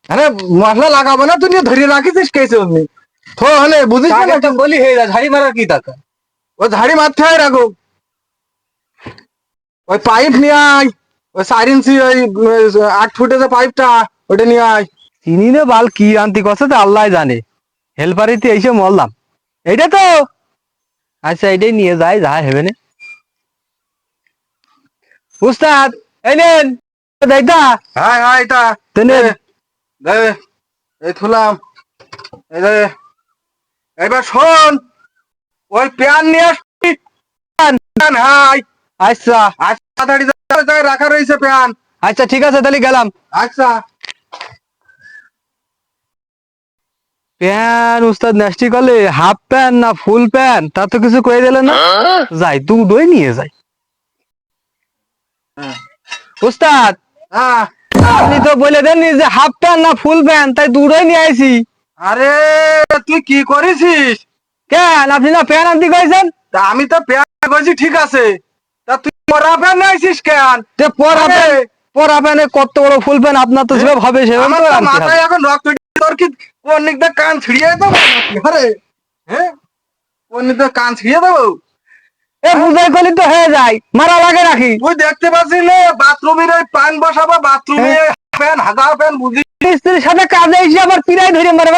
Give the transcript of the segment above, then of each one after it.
আরে মশলা লাগাবো না, তুই নিয়ে ধরে রাখিস কেসে অমনি থো হলে বুঝিস না তো বলি হে ঝাড়ি মারার কি টাকা? ওই ঝাড়ি মারতে হয় রাখো, ওই পাইপ নিয়ে আয়, ওই 4 ইঞ্চি ওই 8 ফুটের যে পাইপটা ওটা নিয়ে আয়। চিনি না বাল কি আনতি কছে তো আল্লাহ জানে, হেল্পারিতে এসে মরলাম। এইটা তো আচ্ছা এটাই নিয়ে যায় যা হেবে না। উস্তাদ এই নেন দায়িত্বা হাই হাই এটা তেনে দে, এই থুলাম, এই দে, এবার শোন, ওই প্যান নিয়ে আসবি, প্যান, হাই আচ্ছা আচ্ছা তাড়াতাড়ি জায়গায় রাখা রয়েছে প্যান। আচ্ছা ঠিক আছে তাহলে গেলাম। আচ্ছা প্যান উস্তাদ নেস্টি করলে হাফ প্যান না ফুল প্যান তা তো কিছু কয়ে দিলে না, যাই দুটোই নিয়ে যাই। উস্তাদ হ্যাঁ, আপনি তো বলে দেননি যে হাফ প্যান না ফুল প্যান, তাই দুটোই নিয়ে আইছি। আরে তুই কি করেছিস? কেন আপনি না প্যান আনতে কইছেন? তা আমি তো প্যান করেছি ঠিক আছে, তা তুই পরা প্যান নিয়েছিস কেন? যে পরা আরে, প্যান, পরা প্যানে কত বড় ফুল প্যান আপনার তো যেভাবে হবে সেভাবে আমার তো তো আনতে হবে। মাথায় এখন রক্ত, তোর কি কোন দিক দিয়ে কান ছিড়িয়ে দেবো নাকি? আরে হ্যাঁ, কোন দিক দিয়ে কান ছিড়িয়ে দেবো? এ হ্যাঁ? বুঝাই করলে তো হয়ে যায়, মারা লাগে রাখি। তুই দেখতে পাচ্ছিস না বাথরুমের ওই পান বসাবো, বাথরুমে প্যান হাজার প্যান বুঝি, স্ত্রীর সাথে কাজে এসে আবার পিড়াই ধরে মারে,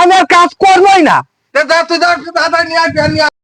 আমি আর কাজ করবোই না। যা তুই যা, তাড়াতাড়ি নিয়ে আয় প্যান নিয়ে আয়।